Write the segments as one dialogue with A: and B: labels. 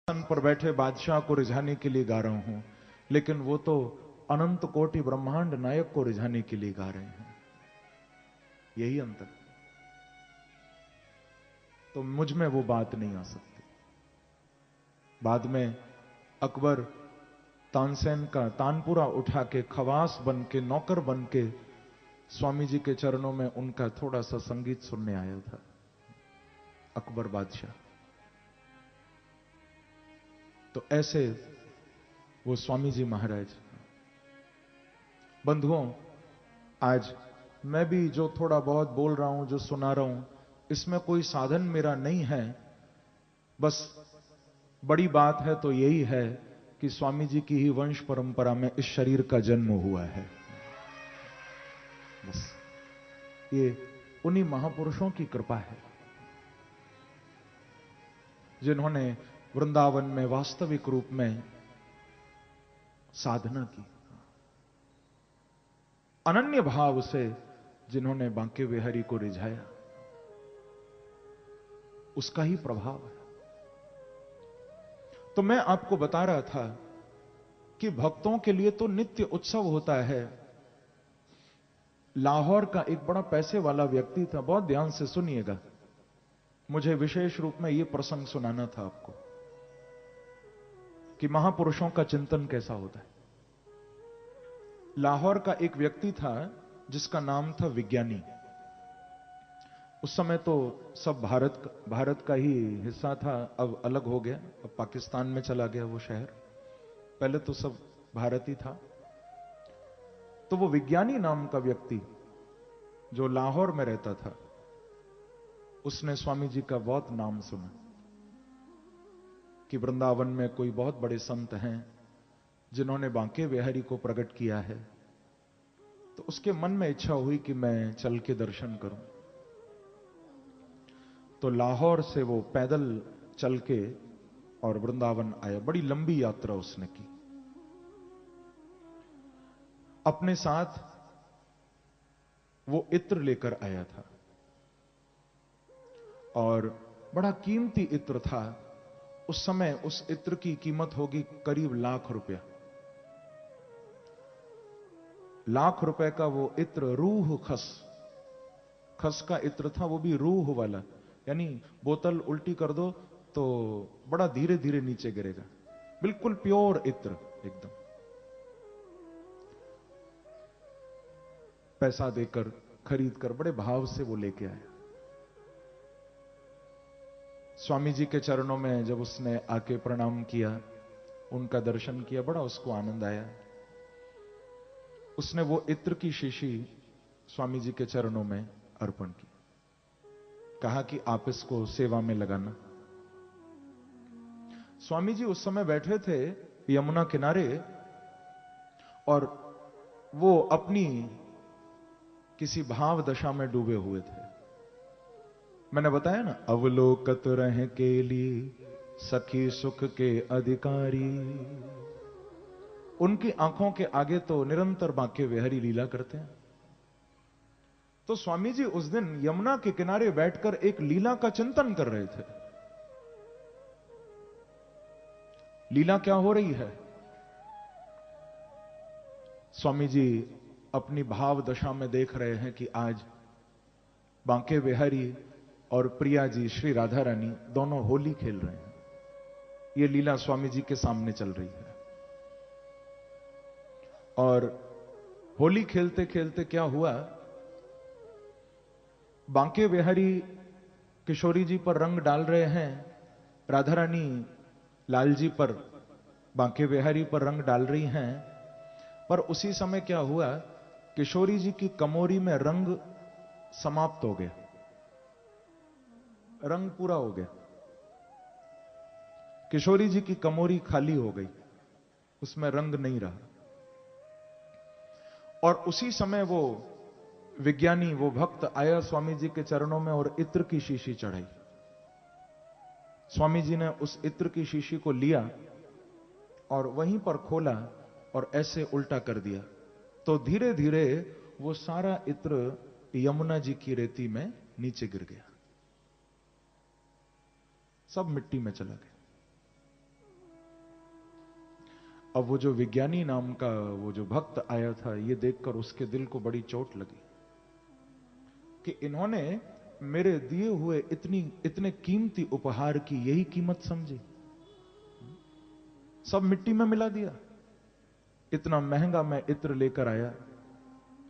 A: पर बैठे बादशाह को रिझाने के लिए गा रहा हूं, लेकिन वो तो अनंत कोटि ब्रह्मांड नायक को रिझाने के लिए गा रहे हैं। यही अंतर। तो मुझ में वो बात नहीं आ सकती। बाद में अकबर तानसेन का तानपुरा उठा के खवास बन के, नौकर बन के स्वामी जी के चरणों में उनका थोड़ा सा संगीत सुनने आया था, अकबर बादशाह। तो ऐसे वो स्वामी जी महाराज। बंधुओं, आज मैं भी जो थोड़ा बहुत बोल रहा हूं, जो सुना रहा हूं, इसमें कोई साधन मेरा नहीं है। बस बड़ी बात है तो यही है कि स्वामी जी की ही वंश परंपरा में इस शरीर का जन्म हुआ है। बस ये उन्हीं महापुरुषों की कृपा है जिन्होंने वृंदावन में वास्तविक रूप में साधना की, अनन्य भाव से जिन्होंने बांके बिहारी को रिझाया, उसका ही प्रभाव है। तो मैं आपको बता रहा था कि भक्तों के लिए तो नित्य उत्सव होता है। लाहौर का एक बड़ा पैसे वाला व्यक्ति था, बहुत ध्यान से सुनिएगा, मुझे विशेष रूप में यह प्रसंग सुनाना था आपको कि महापुरुषों का चिंतन कैसा होता है। लाहौर का एक व्यक्ति था जिसका नाम था विज्ञानी। उस समय तो सब भारत का ही हिस्सा था, अब अलग हो गया, अब पाकिस्तान में चला गया वो शहर। पहले तो सब भारत ही था। तो वो विज्ञानी नाम का व्यक्ति जो लाहौर में रहता था, उसने स्वामी जी का बहुत नाम सुना कि वृंदावन में कोई बहुत बड़े संत हैं जिन्होंने बांके बिहारी को प्रकट किया है। तो उसके मन में इच्छा हुई कि मैं चल के दर्शन करूं। तो लाहौर से वो पैदल चल के और वृंदावन आया। बड़ी लंबी यात्रा उसने की। अपने साथ वो इत्र लेकर आया था और बड़ा कीमती इत्र था। उस समय उस इत्र की कीमत होगी करीब ₹1,00,000। ₹1,00,000 का वो इत्र, रूह खस का इत्र था, वो भी रूह वाला, यानी बोतल उल्टी कर दो तो बड़ा धीरे धीरे नीचे गिरेगा, बिल्कुल प्योर इत्र एकदम। पैसा देकर खरीद कर बड़े भाव से वो लेके आया। स्वामी जी के चरणों में जब उसने आके प्रणाम किया, उनका दर्शन किया, बड़ा उसको आनंद आया। उसने वो इत्र की शीशी स्वामी जी के चरणों में अर्पण की, कहा कि आप इसको सेवा में लगाना। स्वामी जी उस समय बैठे थे यमुना किनारे और वो अपनी किसी भाव दशा में डूबे हुए थे। मैंने बताया ना, अवलोकत रह के लिए सखी सुख के अधिकारी। उनकी आंखों के आगे तो निरंतर बांके बिहारी लीला करते हैं। तो स्वामी जी उस दिन यमुना के किनारे बैठकर एक लीला का चिंतन कर रहे थे। लीला क्या हो रही है? स्वामी जी अपनी भाव दशा में देख रहे हैं कि आज बांके बिहारी और प्रिया जी श्री राधा रानी दोनों होली खेल रहे हैं। यह लीला स्वामी जी के सामने चल रही है। और होली खेलते खेलते क्या हुआ, बांके बिहारी किशोरी जी पर रंग डाल रहे हैं, राधा रानी लाल जी पर, बांके बिहारी पर रंग डाल रही हैं। पर उसी समय क्या हुआ, किशोरी जी की कमोरी में रंग समाप्त हो गया, रंग पूरा हो गया। किशोरी जी की कमोरी खाली हो गई, उसमें रंग नहीं रहा। और उसी समय वो विज्ञानी, वो भक्त आया स्वामी जी के चरणों में और इत्र की शीशी चढ़ाई। स्वामी जी ने उस इत्र की शीशी को लिया और वहीं पर खोला और ऐसे उल्टा कर दिया। तो धीरे धीरे वो सारा इत्र यमुना जी की रेती में नीचे गिर गया, सब मिट्टी में चला गया। अब वो जो विज्ञानी नाम का वो जो भक्त आया था, ये देखकर उसके दिल को बड़ी चोट लगी कि इन्होंने मेरे दिए हुए इतने कीमती उपहार की यही कीमत समझी। सब मिट्टी में मिला दिया। इतना महंगा मैं इत्र लेकर आया,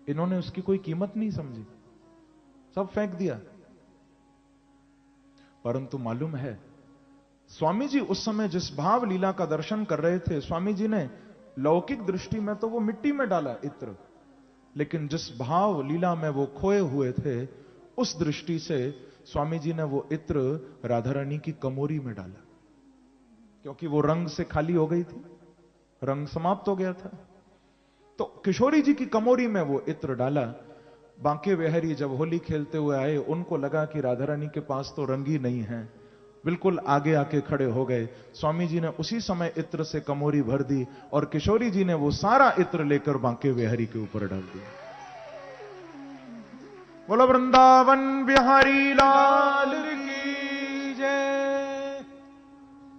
A: इन्होंने उसकी कोई कीमत नहीं समझी, सब फेंक दिया। परंतु मालूम है, स्वामी जी उस समय जिस भाव लीला का दर्शन कर रहे थे, स्वामी जी ने लौकिक दृष्टि में तो वो मिट्टी में डाला इत्र, लेकिन जिस भाव लीला में वो खोए हुए थे, उस दृष्टि से स्वामी जी ने वो इत्र राधा रानी की कमोरी में डाला, क्योंकि वो रंग से खाली हो गई थी, रंग समाप्त हो गया था। तो किशोरी जी की कमोरी में वो इत्र डाला। बांके बिहारी जब होली खेलते हुए आए, उनको लगा कि राधा रानी के पास तो रंग ही नहीं है, बिल्कुल आगे आके खड़े हो गए। स्वामी जी ने उसी समय इत्र से कमोरी भर दी और किशोरी जी ने वो सारा इत्र लेकर बांके बिहारी के ऊपर डाल दिया। बोलो वृंदावन बिहारी लाल की जय।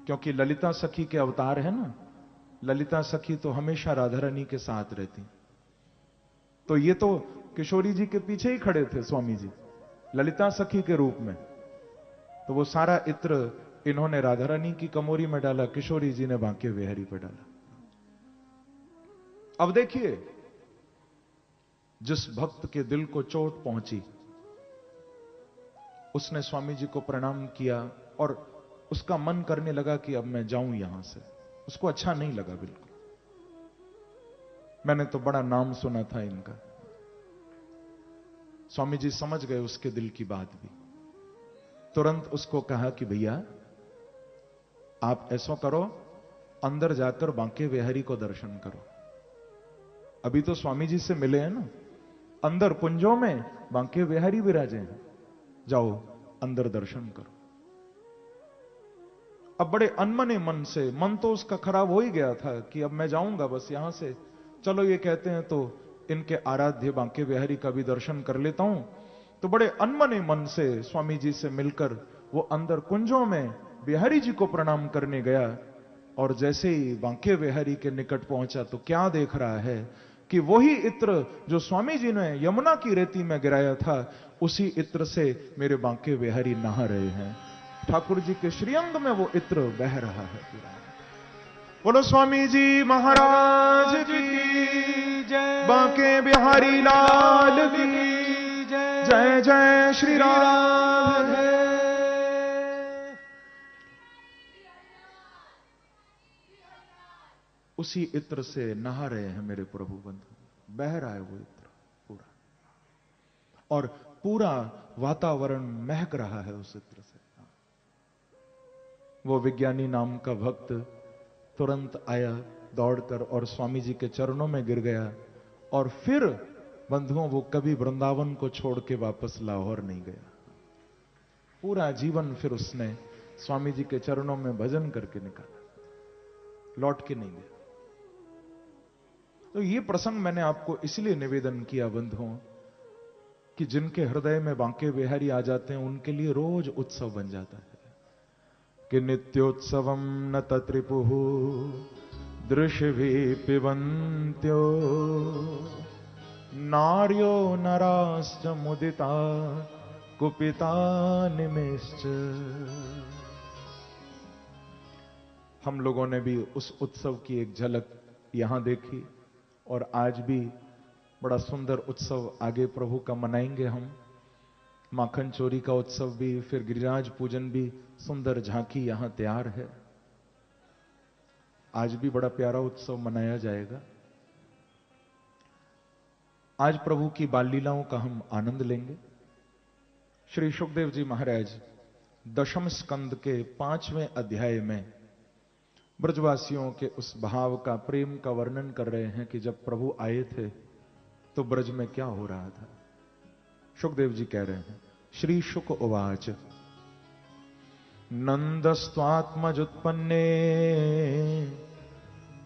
A: क्योंकि ललिता सखी के अवतार है ना, ललिता सखी तो हमेशा राधा रानी के साथ रहती, तो ये तो किशोरी जी के पीछे ही खड़े थे स्वामी जी ललिता सखी के रूप में। तो वो सारा इत्र इन्होंने राधा रानी की कमोरी में डाला, किशोरी जी ने बांके बिहारी पे डाला। अब देखिए, जिस भक्त के दिल को चोट पहुंची, उसने स्वामी जी को प्रणाम किया और उसका मन करने लगा कि अब मैं जाऊं यहां से। उसको अच्छा नहीं लगा बिल्कुल। मैंने तो बड़ा नाम सुना था इनका। स्वामी जी समझ गए उसके दिल की बात भी। तुरंत उसको कहा कि भैया आप ऐसा करो, अंदर जाकर बांके बिहारी को दर्शन करो। अभी तो स्वामी जी से मिले हैं ना, अंदर कुंजों में बांके बिहारी विराजे हैं, जाओ अंदर दर्शन करो। अब बड़े अनमने मन से, मन तो उसका खराब हो ही गया था कि अब मैं जाऊंगा बस यहां से, चलो ये कहते हैं तो इनके आराध्य बांके बिहारी का भी दर्शन कर लेता हूं। तो बड़े अनमने मन से स्वामी जी से मिलकर वो अंदर कुंजों में बिहारी जी को प्रणाम करने गया। और जैसे ही बांके बिहारी के निकट पहुंचा तो क्या देख रहा है कि वही इत्र जो स्वामी जी ने यमुना की रेती में गिराया था, उसी इत्र से मेरे बांके बिहारी नहा रहे हैं। ठाकुर जी के श्रीअंग में वो इत्र बह रहा है पूरा। बोलो स्वामी जी महाराज की जय, बांके बिहारी लाल की जय, जय जय श्री राधे। उसी इत्र से नहा रहे हैं मेरे प्रभु बंधु, बह रहा है वो इत्र पूरा, और पूरा वातावरण महक रहा है उस इत्र से। वो विज्ञानी नाम का भक्त तुरंत आया दौड़कर और स्वामी जी के चरणों में गिर गया। और फिर बंधुओं, वो कभी वृंदावन को छोड़ के वापस लाहौर नहीं गया। पूरा जीवन फिर उसने स्वामी जी के चरणों में भजन करके निकाला, लौट के नहीं गया। तो ये प्रसंग मैंने आपको इसलिए निवेदन किया बंधुओं कि जिनके हृदय में बांके बिहारी आ जाते हैं, उनके लिए रोज उत्सव बन जाता है कि नित्योत्सवम न तत्रिपुः दृश्यभि पिबन्त्यो नार्यो नराश्च मुदिता कुपिता निमेश्च। हम लोगों ने भी उस उत्सव की एक झलक यहां देखी और आज भी बड़ा सुंदर उत्सव आगे प्रभु का मनाएंगे हम। माखन चोरी का उत्सव भी, फिर गिरिराज पूजन भी, सुंदर झांकी यहां तैयार है। आज भी बड़ा प्यारा उत्सव मनाया जाएगा। आज प्रभु की बाल लीलाओं का हम आनंद लेंगे। श्री सुखदेव जी महाराज दशम स्कंद के 5वें अध्याय में ब्रजवासियों के उस भाव का, प्रेम का वर्णन कर रहे हैं कि जब प्रभु आए थे तो ब्रज में क्या हो रहा था। सुखदेव जी कह रहे हैं, श्री शुक उवाच नंदस्त्वात्मजुत्पन्ने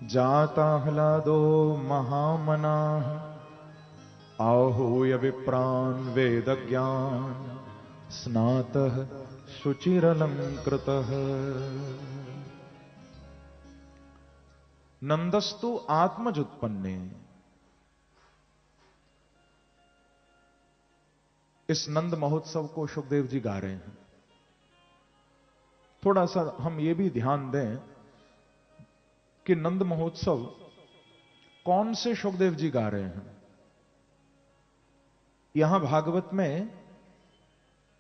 A: जाता ह्लादो महामनाः आहूय विप्रान् वेदज्ञान स्नातः शुचिरलंकृतः। नंदस्तु आत्मजुत्पन्ने। इस नंद महोत्सव को सुखदेव जी गा रहे हैं। थोड़ा सा हम ये भी ध्यान दें कि नंद महोत्सव कौन से सुखदेव जी गा रहे हैं। यहां भागवत में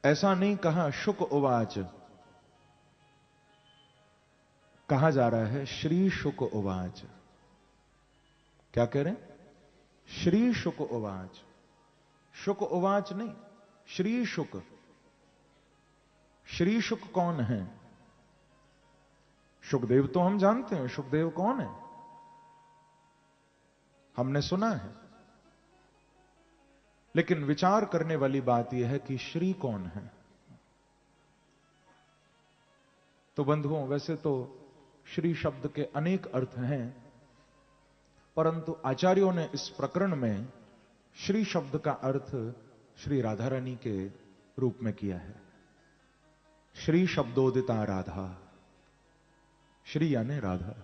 A: ऐसा नहीं कहा शुक उवाच, कहा जा रहा है श्री शुक उवाच। क्या कह रहे हैं? श्री शुक उवाच। शुक उवाच नहीं, श्री शुक। श्री शुक कौन है? सुखदेव तो हम जानते हैं, सुखदेव कौन है, हमने सुना है। लेकिन विचार करने वाली बात यह है कि श्री कौन है। तो बंधुओं, वैसे तो श्री शब्द के अनेक अर्थ हैं, परंतु आचार्यों ने इस प्रकरण में श्री शब्द का अर्थ श्री राधा रानी के रूप में किया है। श्री शब्दोदिता राधा, श्री यानी राधा।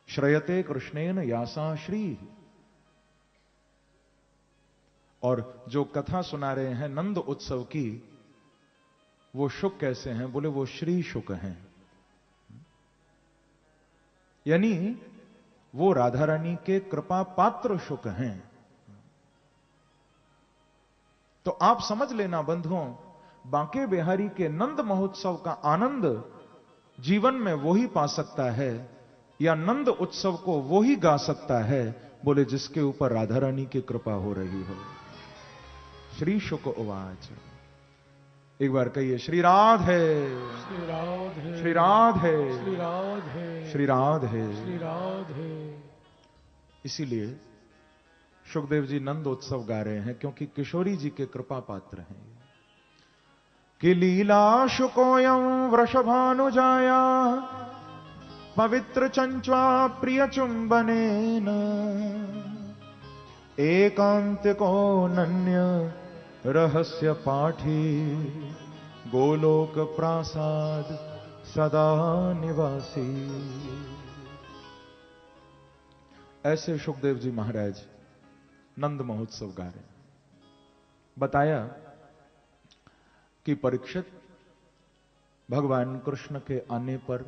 A: श्रयते कृष्णेन यासा श्री। और जो कथा सुना रहे हैं नंद उत्सव की, वो शुक कैसे हैं? बोले वो श्री शुक हैं, यानी वो राधा रानी के कृपा पात्र शुक हैं। तो आप समझ लेना बंधुओं, बांके बिहारी के नंद महोत्सव का आनंद जीवन में वो ही पा सकता है, या नंद उत्सव को वो ही गा सकता है, बोले जिसके ऊपर राधा रानी की कृपा हो रही हो। श्री शुक उवाच। एक बार कहिए, श्री राधे
B: श्री राधे
A: श्री राधे
B: श्री राधे
A: श्री राधे।
B: श्री राधे।
A: इसीलिए सुखदेव जी नंद उत्सव गा रहे हैं, क्योंकि किशोरी जी के कृपा पात्र हैं। कि लीला शुकोयं वृषभानुजाया पवित्र चंच्वा प्रिय चुंबनेन एकांतिको नन्य रहस्य पाठी गोलोक प्रासाद सदा निवासी। ऐसे सुखदेव जी महाराज नंद महोत्सव गा रहे हैं। बताया कि परीक्षित, भगवान कृष्ण के आने पर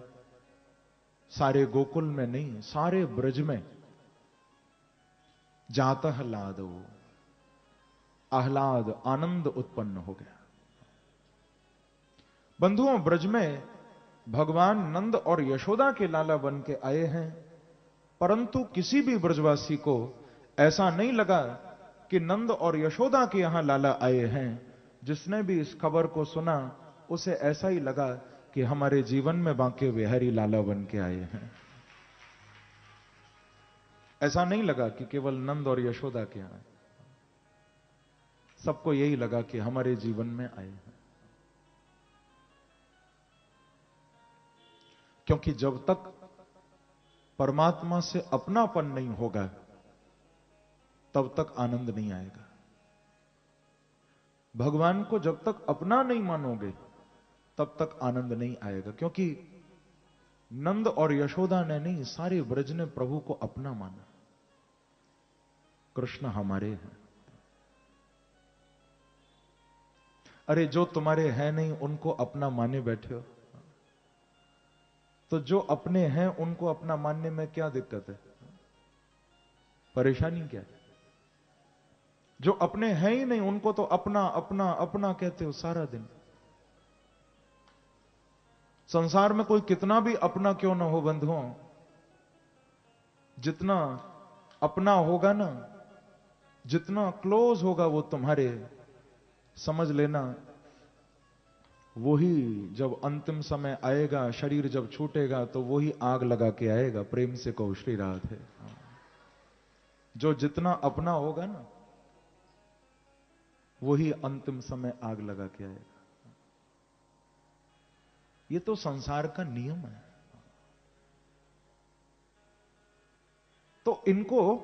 A: सारे गोकुल में नहीं, सारे ब्रज में जातः लादो, आह्लाद, आनंद उत्पन्न हो गया। बंधुओं, ब्रज में भगवान नंद और यशोदा के लाला बन के आए हैं, परंतु किसी भी ब्रजवासी को ऐसा नहीं लगा कि नंद और यशोदा के यहां लाला आए हैं। जिसने भी इस खबर को सुना, उसे ऐसा ही लगा कि हमारे जीवन में बांके बिहारी लाला बन के आए हैं। ऐसा नहीं लगा कि केवल नंद और यशोदा के यहां, सबको यही लगा कि हमारे जीवन में आए हैं। क्योंकि जब तक परमात्मा से अपनापन नहीं होगा, तब तक आनंद नहीं आएगा। भगवान को जब तक अपना नहीं मानोगे, तब तक आनंद नहीं आएगा। क्योंकि नंद और यशोदा ने नहीं, सारे ब्रज ने प्रभु को अपना माना। कृष्ण हमारे हैं। अरे जो तुम्हारे हैं नहीं, उनको अपना माने बैठे हो, तो जो अपने हैं उनको अपना मानने में क्या दिक्कत है? परेशानी क्या है? जो अपने हैं ही नहीं, उनको तो अपना अपना अपना कहते हो सारा दिन। संसार में कोई कितना भी अपना क्यों ना हो बंधुओं, जितना अपना होगा ना, जितना क्लोज होगा वो तुम्हारे, समझ लेना वही जब अंतिम समय आएगा, शरीर जब छूटेगा, तो वही आग लगा के आएगा। प्रेम से कहो श्री राधे। जो जितना अपना होगा ना, वही अंतिम समय आग लगा के आएगा। ये तो संसार का नियम है। तो इनको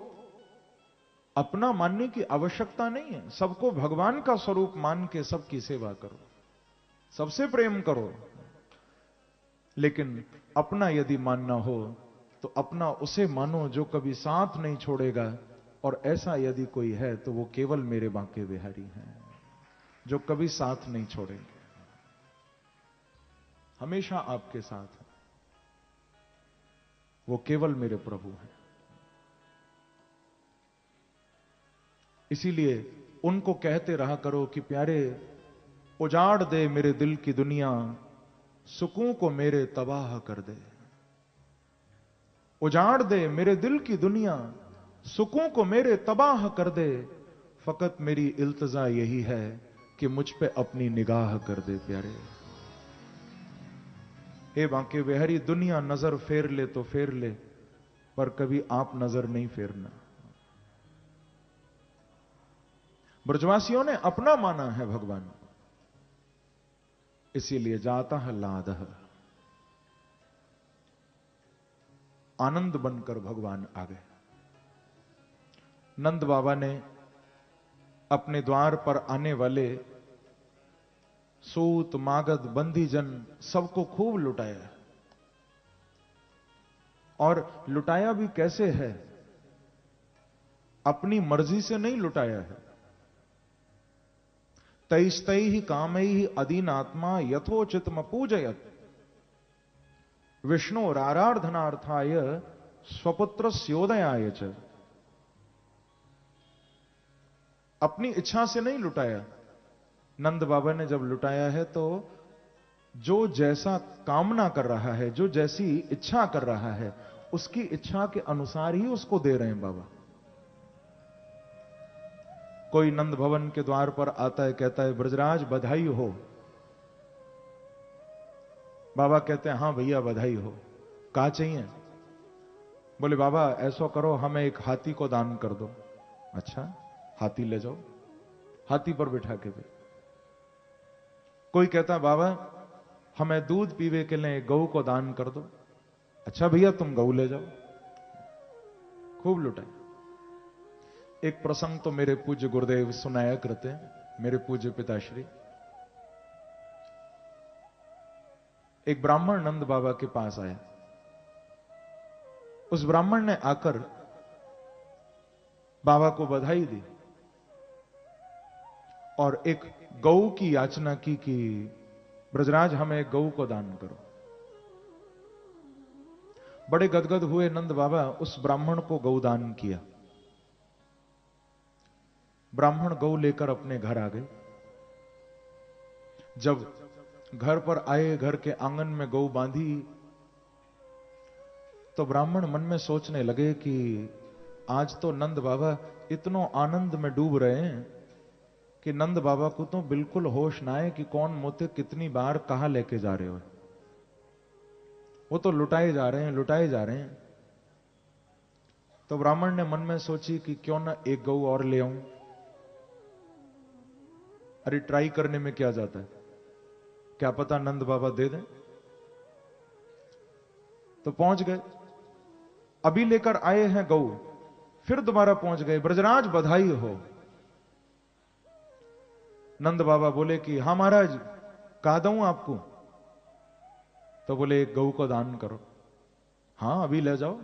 A: अपना मानने की आवश्यकता नहीं है। सबको भगवान का स्वरूप मान के सबकी सेवा करो, सबसे प्रेम करो। लेकिन अपना यदि मानना हो तो अपना उसे मानो जो कभी साथ नहीं छोड़ेगा, और ऐसा यदि कोई है तो वो केवल मेरे बांके बिहारी हैं, जो कभी साथ नहीं छोड़ेंगे, हमेशा आपके साथ हैं। वो केवल मेरे प्रभु हैं। इसीलिए उनको कहते रहा करो कि प्यारे, उजाड़ दे मेरे दिल की दुनिया, सुकून को मेरे तबाह कर दे। उजाड़ दे मेरे दिल की दुनिया, सुकून को मेरे तबाह कर दे। फकत मेरी इल्तजा यही है कि मुझ पे अपनी निगाह कर दे प्यारे। हे बांके बिहारी, दुनिया नजर फेर ले तो फेर ले, पर कभी आप नजर नहीं फेरना। ब्रजवासियों ने अपना माना है भगवान, इसीलिए जाता है लादह, आनंद बनकर भगवान आ गए। नंद बाबा ने अपने द्वार पर आने वाले सूत मागध बंदीजन सबको खूब लुटाया, और लुटाया भी कैसे है, अपनी मर्जी से नहीं लुटाया है। तैस्तई ही कामई ही अधीनात्मा यथोचितम पूजयत, विष्णु राराधनार्थाय स्वपुत्र स्योदयाय च। अपनी इच्छा से नहीं लुटाया। नंद बाबा ने जब लुटाया है तो जो जैसा कामना कर रहा है, जो जैसी इच्छा कर रहा है, उसकी इच्छा के अनुसार ही उसको दे रहे हैं बाबा। कोई नंद भवन के द्वार पर आता है, कहता है ब्रजराज बधाई हो। बाबा कहते हैं हां भैया बधाई हो, क्या चाहिए? बोले बाबा ऐसा करो, हमें एक हाथी को दान कर दो। अच्छा हाथी ले जाओ, हाथी पर बिठा के दे। कोई कहता बाबा हमें दूध पीवे के लिए गऊ को दान कर दो। अच्छा भैया तुम गऊ ले जाओ। खूब लुटाए। एक प्रसंग तो मेरे पूज्य गुरुदेव सुनाया करते हैं, मेरे पूज्य पिताश्री। एक ब्राह्मण नंद बाबा के पास आया। उस ब्राह्मण ने आकर बाबा को बधाई दी और एक गऊ की याचना की कि ब्रजराज हमें गऊ को दान करो। बड़े गदगद हुए नंद बाबा, उस ब्राह्मण को गऊ दान किया। ब्राह्मण गऊ लेकर अपने घर आ गए। जब घर पर आए, घर के आंगन में गऊ बांधी, तो ब्राह्मण मन में सोचने लगे कि आज तो नंद बाबा इतनो आनंद में डूब रहे हैं कि नंद बाबा को तो बिल्कुल होश ना आए कि कौन मोते कितनी बार कहां लेके जा रहे हो। वो तो लुटाए जा रहे हैं, लुटाए जा रहे हैं। तो ब्राह्मण ने मन में सोची कि क्यों ना एक गऊ और ले आऊं। अरे ट्राई करने में क्या जाता है, क्या पता नंद बाबा दे दें। तो पहुंच गए, अभी लेकर आए हैं गऊ, फिर दोबारा पहुंच गए, ब्रजराज बधाई हो। नंद बाबा बोले कि हाँ महाराज कहा दूं आपको? तो बोले एक गऊ को दान करो। हां अभी ले जाओ।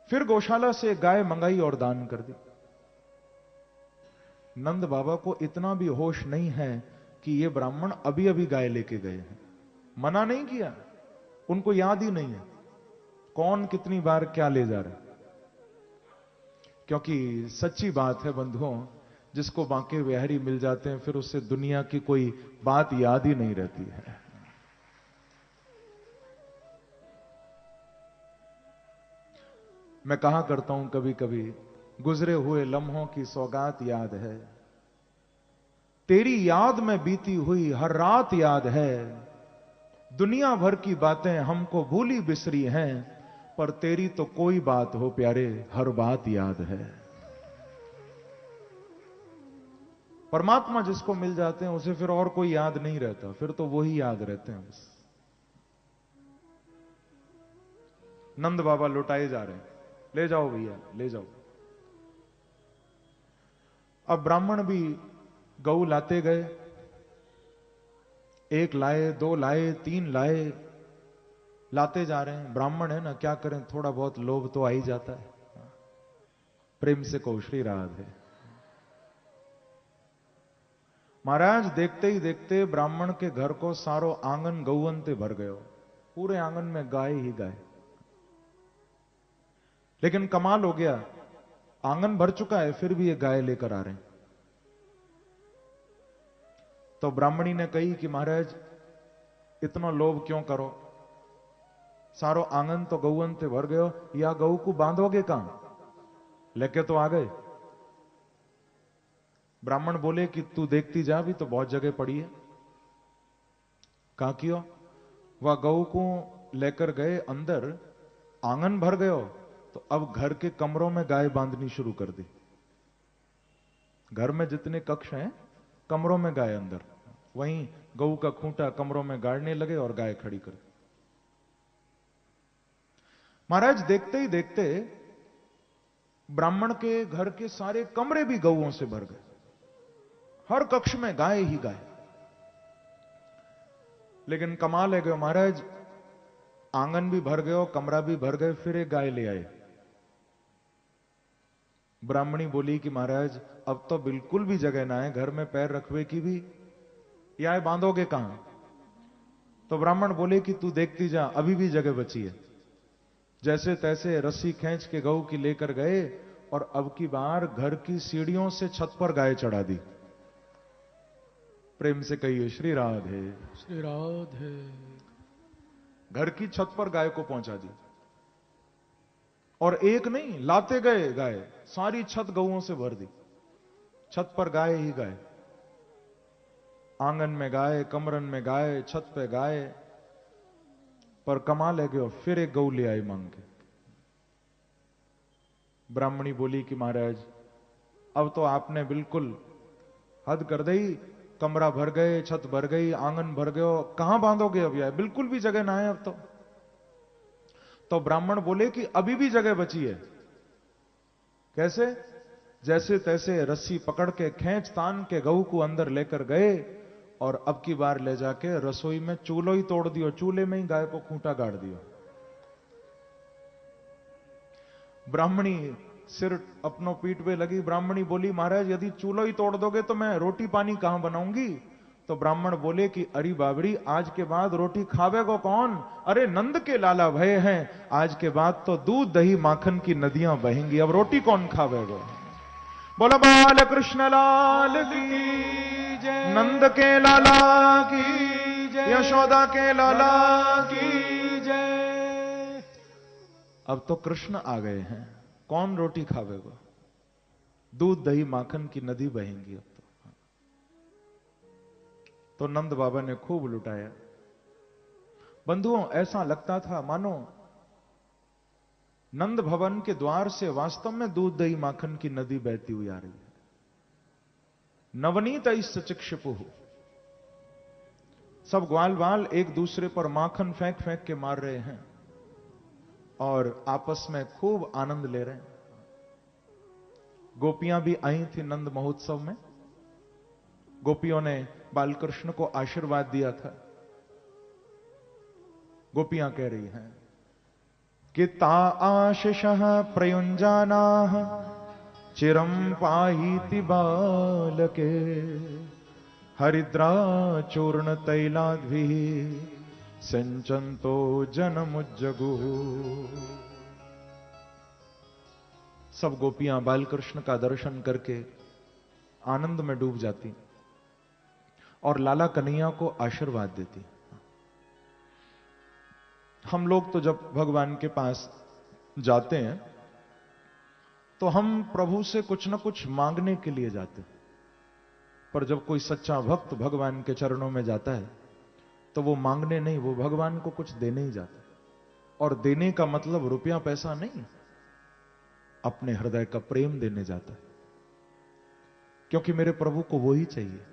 A: फिर गौशाला से गाय मंगाई और दान कर दी। नंद बाबा को इतना भी होश नहीं है कि ये ब्राह्मण अभी अभी गाय लेके गए हैं। मना नहीं किया, उनको याद ही नहीं है कौन कितनी बार क्या ले जा रहा है। क्योंकि सच्ची बात है बंधुओं, जिसको बांके बिहारी मिल जाते हैं फिर उससे दुनिया की कोई बात याद ही नहीं रहती है। मैं कहा करता हूं कभी कभी, गुजरे हुए लम्हों की सौगात याद है, तेरी याद में बीती हुई हर रात याद है। दुनिया भर की बातें हमको भूली बिसरी हैं, पर तेरी तो कोई बात हो प्यारे हर बात याद है। परमात्मा जिसको मिल जाते हैं उसे फिर और कोई याद नहीं रहता, फिर तो वही याद रहते हैं बस। नंद बाबा लुटाए जा रहे हैं, ले जाओ भैया ले जाओ। अब ब्राह्मण भी गऊ लाते गए, एक लाए, दो लाए, तीन लाए, लाते जा रहे हैं। ब्राह्मण है ना, क्या करें, थोड़ा बहुत लोभ तो आ ही जाता है। प्रेम से कहो श्री राधे। महाराज देखते ही देखते ब्राह्मण के घर को सारो आंगन गौवन ते भर गयो। पूरे आंगन में गाय ही गाय। लेकिन कमाल हो गया, आंगन भर चुका है फिर भी ये गाय लेकर आ रहे हैं। तो ब्राह्मणी ने कही कि महाराज इतना लोभ क्यों करो, सारो आंगन तो गौवन ते भर गयो, या गऊ को बांधोगे कहां, लेके तो आ गए। ब्राह्मण बोले कि तू देखती जा, भी तो बहुत जगह पड़ी है। कहां क्यों, वह गऊ को लेकर गए अंदर, आंगन भर गयो, तो अब घर के कमरों में गाय बांधनी शुरू कर दी। घर में जितने कक्ष हैं कमरों में गाय अंदर, वहीं गऊ का खूंटा कमरों में गाड़ने लगे और गाय खड़ी कर। महाराज देखते ही देखते ब्राह्मण के घर के सारे कमरे भी गऊओं से भर गए। हर कक्ष में गाय ही गाय। लेकिन कमाल है गयो महाराज, आंगन भी भर गयो, कमरा भी भर गए, फिर एक गाय ले आए। ब्राह्मणी बोली कि महाराज अब तो बिल्कुल भी जगह ना है घर में पैर रखवे की भी, या बांधोगे कहां। तो ब्राह्मण बोले कि तू देखती जा, अभी भी जगह बची है। जैसे तैसे रस्सी खींच के गऊ की लेकर गए और अब की बार घर की सीढ़ियों से छत पर गाय चढ़ा दी। प्रेम से कहिए श्री राधे।
B: श्री राधे।
A: घर की छत पर गाय को पहुंचा दी, और एक नहीं लाते गए गाय, सारी छत गऊओं से भर दी। छत पर गाय ही गाय, आंगन में गाय, कमरन में गाय, छत पे गाय। पर कमाल है गयो, फिर एक गऊ ले आई मांग के। ब्राह्मणी बोली कि महाराज अब तो आपने बिल्कुल हद कर दी, कमरा भर गए, छत भर गई, आंगन भर गयो, कहां बांधोगे अब, यार बिल्कुल भी जगह ना है अब तो ब्राह्मण बोले कि अभी भी जगह बची है। कैसे, जैसे तैसे रस्सी पकड़ के खींच तान के गऊ को अंदर लेकर गए, और अब की बार ले जाके रसोई में चूल्हो ही तोड़ दियो, चूल्हे में ही गाय को खूंटा गाड़ दियो। ब्राह्मणी सिर अपनों पीठ पे लगी। ब्राह्मणी बोली महाराज यदि चूल्हो ही तोड़ दोगे तो मैं रोटी पानी कहां बनाऊंगी। तो ब्राह्मण बोले कि अरे बाबरी, आज के बाद रोटी खावेगो कौन, अरे नंद के लाला भय हैं, आज के बाद तो दूध दही माखन की नदियां बहेंगी, अब रोटी कौन खावेगो। बोला बाल कृष्ण लाल की जय, नंद के लाला की जय, यशोदा के लाला की जय। अब तो कृष्ण आ गए हैं, कौन रोटी खावेगा, दूध दही माखन की नदी बहेंगी अब तो नंद बाबा ने खूब लुटाया। बंधुओं ऐसा लगता था मानो नंद भवन के द्वार से वास्तव में दूध दही माखन की नदी बहती हुई आ रही है। नवनीत चिक्षिपु, सब ग्वाल बाल एक दूसरे पर माखन फेंक फेंक के मार रहे हैं और आपस में खूब आनंद ले रहे हैं। गोपियां भी आई थी नंद महोत्सव में। गोपियों ने बालकृष्ण को आशीर्वाद दिया था। गोपियां कह रही हैं कि ता आशीष प्रयुंजाना चिरम पाहीति बालके, हरिद्रा चूर्ण तैलाद्भि सिंचंतो जनमुज्जगु। सब गोपियां बालकृष्ण का दर्शन करके आनंद में डूब जाती और लाला कन्हैया को आशीर्वाद देती। हम लोग तो जब भगवान के पास जाते हैं तो हम प्रभु से कुछ ना कुछ मांगने के लिए जाते हैं, पर जब कोई सच्चा भक्त भगवान के चरणों में जाता है तो वो मांगने नहीं, वो भगवान को कुछ देने ही जाता है। और देने का मतलब रुपया पैसा नहीं, अपने हृदय का प्रेम देने जाता है, क्योंकि मेरे प्रभु को वो ही चाहिए।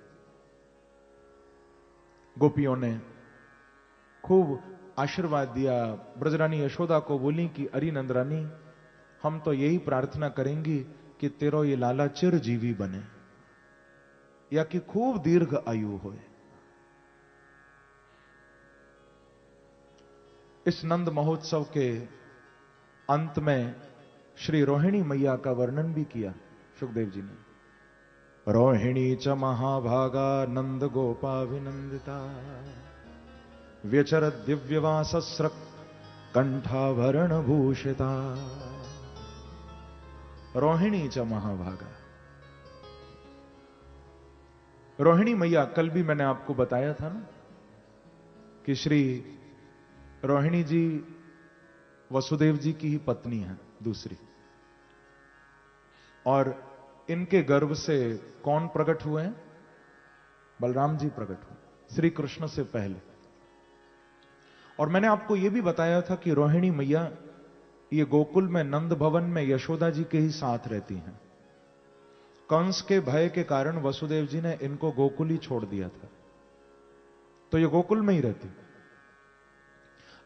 A: गोपियों ने खूब आशीर्वाद दिया। ब्रजरानी यशोदा को बोली कि अरी नंदरानी, हम तो यही प्रार्थना करेंगी कि तेरो ये लाला चिरजीवी बने, या कि खूब दीर्घ आयु होए। इस नंद महोत्सव के अंत में श्री रोहिणी मैया का वर्णन भी किया सुखदेव जी ने। रोहिणी च महाभागा नंद गोपाभिनंदिता व्यचर दिव्यवासस्रक कंठाभरण भूषिता। रोहिणी च महाभागा। रोहिणी मैया, कल भी मैंने आपको बताया था ना कि श्री रोहिणी जी वसुदेव जी की ही पत्नी है दूसरी, और इनके गर्भ से कौन प्रकट हुए हैं? बलराम जी प्रकट हुए श्री कृष्ण से पहले। और मैंने आपको यह भी बताया था कि रोहिणी मैया ये गोकुल में नंद भवन में यशोदा जी के ही साथ रहती हैं। कंस के भय के कारण वसुदेव जी ने इनको गोकुल ही छोड़ दिया था, तो ये गोकुल में ही रहती।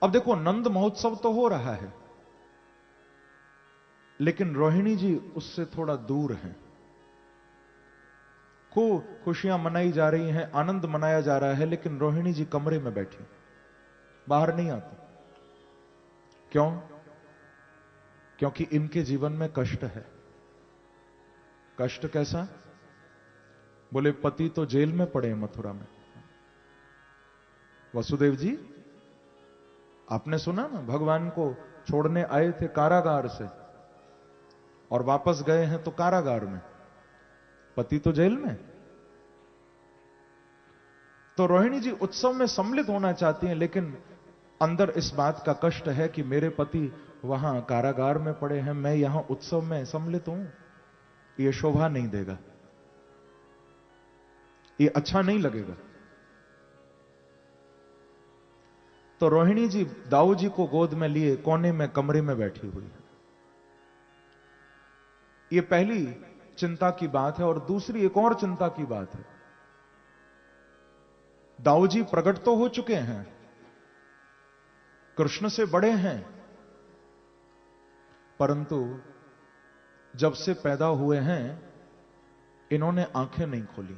A: अब देखो, नंद महोत्सव तो हो रहा है, लेकिन रोहिणी जी उससे थोड़ा दूर हैं। खूब खुशियां मनाई जा रही हैं, आनंद मनाया जा रहा है, लेकिन रोहिणी जी कमरे में बैठी, बाहर नहीं आती। क्यों? क्योंकि इनके जीवन में कष्ट है। कष्ट कैसा? बोले पति तो जेल में पड़े मथुरा में। वसुदेव जी, आपने सुना ना, भगवान को छोड़ने आए थे कारागार से और वापस गए हैं तो कारागार में, पति तो जेल में। तो रोहिणी जी उत्सव में सम्मिलित होना चाहती हैं, लेकिन अंदर इस बात का कष्ट है कि मेरे पति वहां कारागार में पड़े हैं, मैं यहां उत्सव में सम्मिलित हूं, ये शोभा नहीं देगा, ये अच्छा नहीं लगेगा। तो रोहिणी जी दाऊ जी को गोद में लिए कोने में कमरे में बैठी हुई है। ये पहली चिंता की बात है। और दूसरी एक और चिंता की बात है, दाऊ जी प्रकट तो हो चुके हैं, कृष्ण से बड़े हैं, परंतु जब से पैदा हुए हैं इन्होंने आंखें नहीं खोली।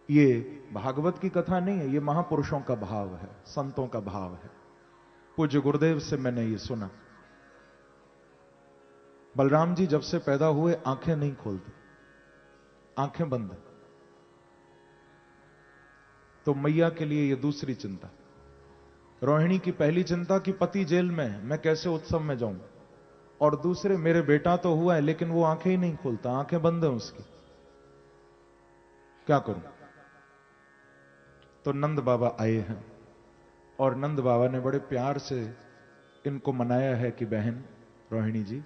A: ये भागवत की कथा नहीं है, ये महापुरुषों का भाव है, संतों का भाव है। पूज्य गुरुदेव से मैंने ये सुना। बलराम जी जब से पैदा हुए आंखें नहीं खोलते, आंखें बंद। तो मैया के लिए ये दूसरी चिंता। रोहिणी की पहली चिंता कि पति जेल में, मैं कैसे उत्सव में जाऊं, और दूसरे मेरे बेटा तो हुआ है लेकिन वो आंखें ही नहीं खोलता, आंखें बंद हैं उसकी, क्या करूं। तो नंद बाबा आए हैं और नंद बाबा ने बड़े प्यार से इनको मनाया है कि बहन रोहिणी जी,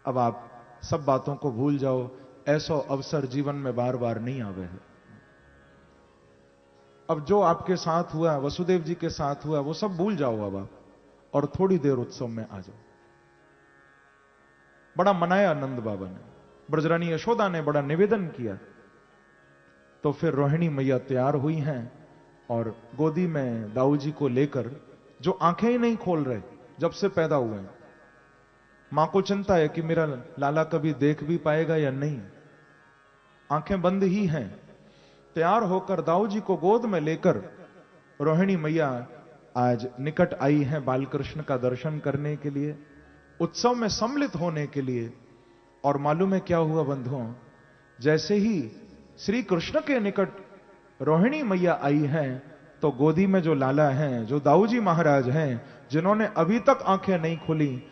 A: अब आप सब बातों को भूल जाओ, ऐसा अवसर जीवन में बार बार नहीं आवे है। अब जो आपके साथ हुआ, वसुदेव जी के साथ हुआ, वो सब भूल जाओ अब आप, और थोड़ी देर उत्सव में आ जाओ। बड़ा मनाया नंद बाबा ने, ब्रजरानी यशोदा ने बड़ा निवेदन किया। तो फिर रोहिणी मैया तैयार हुई हैं और गोदी में दाऊ जी को लेकर, जो आंखें ही नहीं खोल रहे जब से पैदा हुए हैं, मां को चिंता है कि मेरा लाला कभी देख भी पाएगा या नहीं, आंखें बंद ही हैं। तैयार होकर दाऊ जी को गोद में लेकर रोहिणी मैया आज निकट आई हैं बालकृष्ण का दर्शन करने के लिए, उत्सव में सम्मिलित होने के लिए। और मालूम है क्या हुआ बंधुओं, जैसे ही श्री कृष्ण के निकट रोहिणी मैया आई हैं, तो गोदी में जो लाला हैं, जो दाऊ जी महाराज हैं, जिन्होंने अभी तक आंखें नहीं खोली,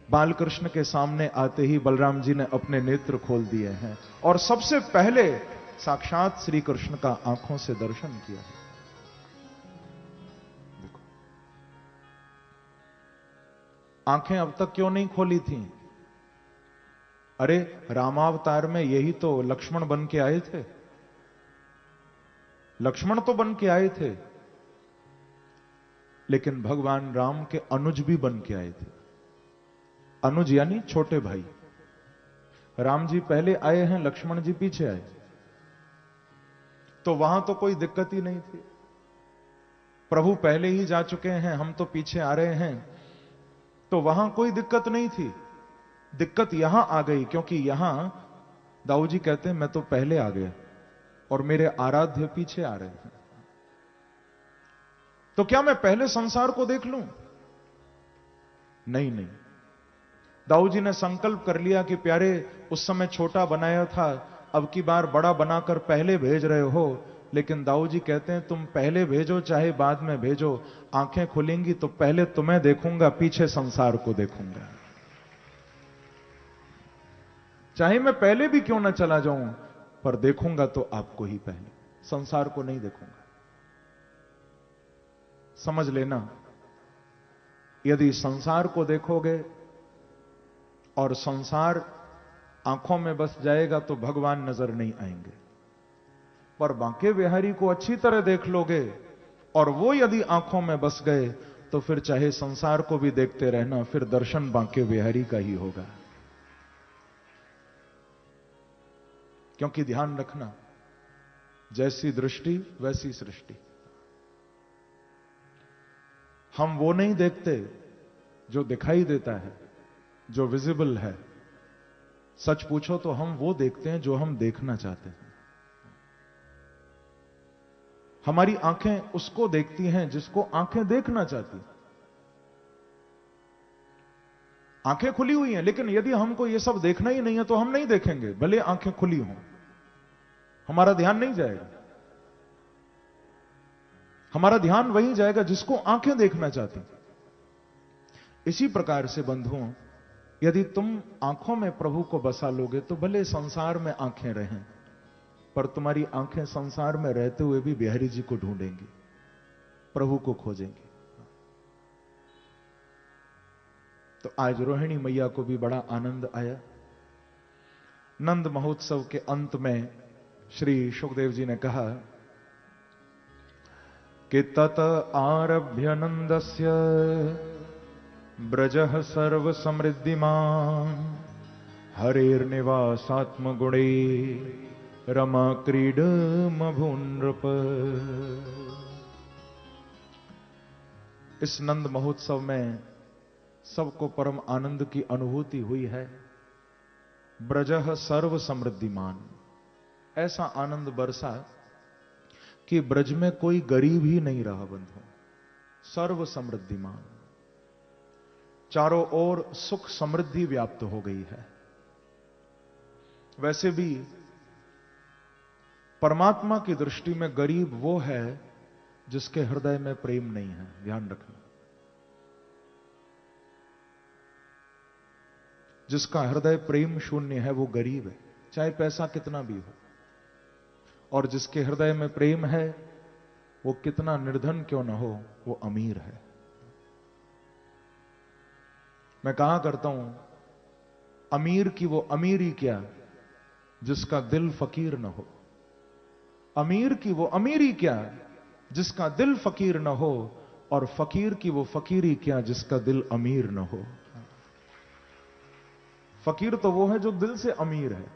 A: बालकृष्ण के सामने आते ही बलराम जी ने अपने नेत्र खोल दिए हैं और सबसे पहले साक्षात श्री कृष्ण का आंखों से दर्शन किया है। देखो, आंखें अब तक क्यों नहीं खोली थी? अरे रामावतार में यही तो लक्ष्मण बन के आए थे, लक्ष्मण तो बन के आए थे, लेकिन भगवान राम के अनुज भी बन के आए थे। अनुज यानी छोटे भाई। राम जी पहले आए हैं, लक्ष्मण जी पीछे आए, तो वहां तो कोई दिक्कत ही नहीं थी। प्रभु पहले ही जा चुके हैं, हम तो पीछे आ रहे हैं, तो वहां कोई दिक्कत नहीं थी। दिक्कत यहां आ गई, क्योंकि यहां दाऊ जी कहते हैं मैं तो पहले आ गया और मेरे आराध्य पीछे आ रहे हैं। तो क्या मैं पहले संसार को देख लूं? नहीं नहीं। दाऊ जी ने संकल्प कर लिया कि प्यारे, उस समय छोटा बनाया था, अब की बार बड़ा बनाकर पहले भेज रहे हो। लेकिन दाऊ जी कहते हैं तुम पहले भेजो चाहे बाद में भेजो, आंखें खुलेंगी तो पहले तुम्हें देखूंगा, पीछे संसार को देखूंगा। चाहे मैं पहले भी क्यों ना चला जाऊं, पर देखूंगा तो आपको ही पहले, संसार को नहीं देखूंगा। समझ लेना, यदि संसार को देखोगे और संसार आंखों में बस जाएगा तो भगवान नजर नहीं आएंगे। पर बांके बिहारी को अच्छी तरह देख लोगे और वो यदि आंखों में बस गए तो फिर चाहे संसार को भी देखते रहना, फिर दर्शन बांके बिहारी का ही होगा। क्योंकि ध्यान रखना, जैसी दृष्टि वैसी सृष्टि। हम वो नहीं देखते जो दिखाई देता है, जो विजिबल है। सच पूछो तो हम वो देखते हैं जो हम देखना चाहते हैं। हमारी आंखें उसको देखती हैं जिसको आंखें देखना चाहती। आंखें खुली हुई हैं, लेकिन यदि हमको ये सब देखना ही नहीं है तो हम नहीं देखेंगे, भले आंखें खुली हों, हमारा ध्यान नहीं जाएगा। हमारा ध्यान वहीं जाएगा जिसको आंखें देखना चाहती। इसी प्रकार से बंधुओं, यदि तुम आंखों में प्रभु को बसा लोगे तो भले संसार में आंखें रहें, पर तुम्हारी आंखें संसार में रहते हुए भी बिहारी जी को ढूंढेंगी, प्रभु को खोजेंगी। तो आज रोहिणी मैया को भी बड़ा आनंद आया। नंद महोत्सव के अंत में श्री सुखदेव जी ने कहा कि तत आरभ्य नंदस्य ब्रजः सर्व समृद्धिमान हरेर्निवासात्म गुणे रमा क्रीडमभूनृप। इस नंद महोत्सव में सबको परम आनंद की अनुभूति हुई है। ब्रजः सर्व समृद्धिमान, ऐसा आनंद बरसा कि ब्रज में कोई गरीब ही नहीं रहा बंधु। सर्व समृद्धिमान, चारों ओर सुख समृद्धि व्याप्त हो गई है। वैसे भी परमात्मा की दृष्टि में गरीब वो है जिसके हृदय में प्रेम नहीं है, ध्यान रखना। जिसका हृदय प्रेम शून्य है वो गरीब है, चाहे पैसा कितना भी हो। और जिसके हृदय में प्रेम है वो कितना निर्धन क्यों ना हो, वो अमीर है। मैं कहा करता हूं, अमीर की वो अमीरी क्या जिसका दिल फकीर न हो। अमीर की वो अमीरी क्या जिसका दिल फकीर न हो, और फकीर की वो फकीरी क्या जिसका दिल अमीर न हो। फकीर तो वो है जो दिल से अमीर है,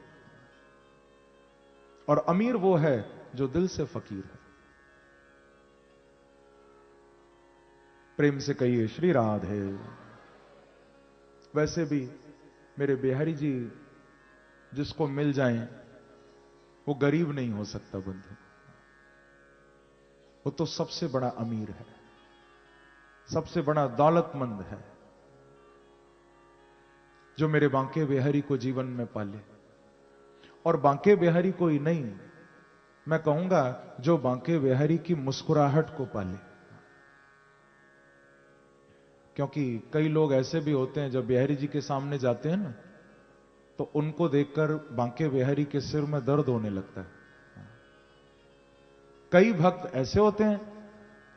A: और अमीर वो है जो दिल से फकीर है। प्रेम से कहिए श्री राधे। वैसे भी मेरे बिहारी जी जिसको मिल जाएं वो गरीब नहीं हो सकता बंधु, वो तो सबसे बड़ा अमीर है, सबसे बड़ा दौलतमंद है, जो मेरे बांके बिहारी को जीवन में पाले। और बांके बिहारी को ही नहीं, मैं कहूंगा जो बांके बिहारी की मुस्कुराहट को पाले। क्योंकि कई लोग ऐसे भी होते हैं जब बिहारी जी के सामने जाते हैं ना, तो उनको देखकर बांके बिहारी के सिर में दर्द होने लगता है। कई भक्त ऐसे होते हैं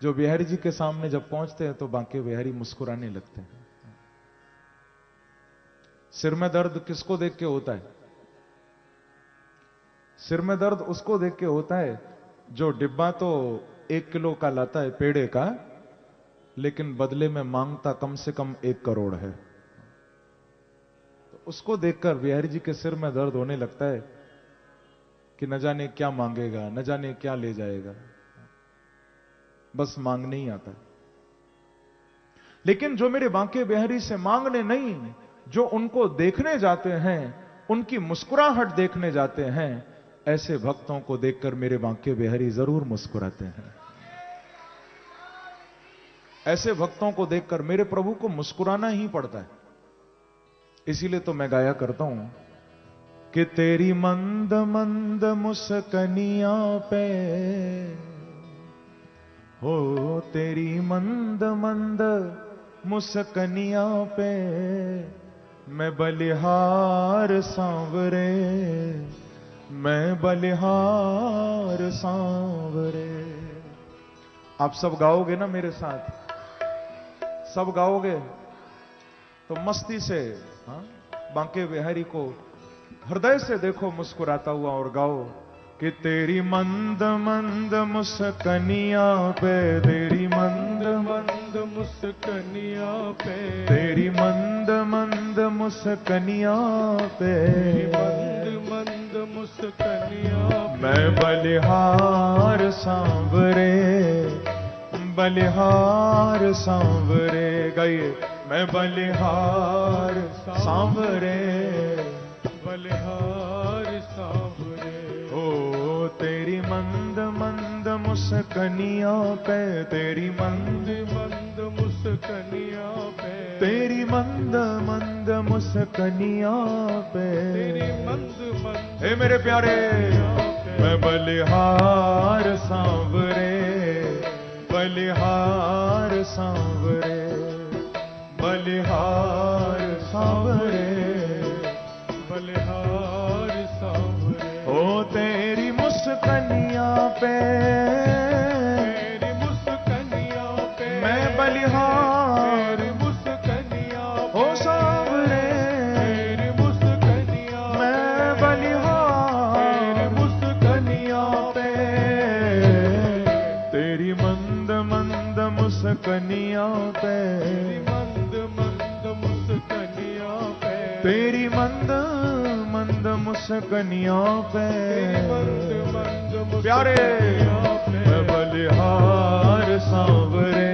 A: जो बिहारी जी के सामने जब पहुंचते हैं तो बांके बिहारी मुस्कुराने लगते हैं। सिर में दर्द किसको देख के होता है? सिर में दर्द उसको देख के होता है जो डिब्बा तो 1 किलो का लाता है पेड़े का, लेकिन बदले में मांगता कम से कम 1 करोड़ है। तो उसको देखकर बिहारी जी के सिर में दर्द होने लगता है कि न जाने क्या मांगेगा, न जाने क्या ले जाएगा, बस मांगने ही आता है। लेकिन जो मेरे बांके बिहारी से मांगने नहीं, जो उनको देखने जाते हैं, उनकी मुस्कुराहट देखने जाते हैं, ऐसे भक्तों को देखकर मेरे बांके बिहारी जरूर मुस्कुराते हैं। ऐसे भक्तों को देखकर मेरे प्रभु को मुस्कुराना ही पड़ता है। इसीलिए तो मैं गाया करता हूं कि तेरी मंद मंद मुस्कनिया पे, हो तेरी मंद मंद मुस्कनिया पे, मैं बलिहार सांवरे, मैं बलिहार सांवरे। आप सब गाओगे ना मेरे साथ? सब गाओगे तो मस्ती से, हाँ, बांके बिहारी को हृदय से देखो मुस्कुराता हुआ और गाओ कि तेरी मंद मंद मुस्कनिया पे, तेरी मंद मंद मुस्कनिया पे, तेरी मंद मंद मुस्कनिया पे, मंद मंद मुस्कनिया पे, मैं बलिहार सांवरे, बलिहार सांवरे। गाइए, मैं बलिहार सांवरे, बलिहार सांवरे। ओ तेरी मंद मंद मुस्कनिया पे, तेरी मंद मंद मुस्कनिया पे, तेरी मंद मंद मुस्कनिया पे, तेरी मंद मंद। हे मेरे प्यारे, मैं बलिहार सांवरे, बलिहार सांवरे, बलिहार सांवरे, बलिहार सांवरे। ओ तेरी मुस्कनिया पे, तेरी मुस्कनिया पे, मैं बलिहार, मुस्कनिया हो सांवरे, तेरी मुस्कनिया, मैं बलिहार, मुस्कनिया पे, तेरी मंद मंद मुस्कनिया पे, मंद मंद मुस्कनिया पे, तेरी मंद मंद मुस्कनिया पे, मंद मंद प्यारे, मैं बलिहार सांवरे,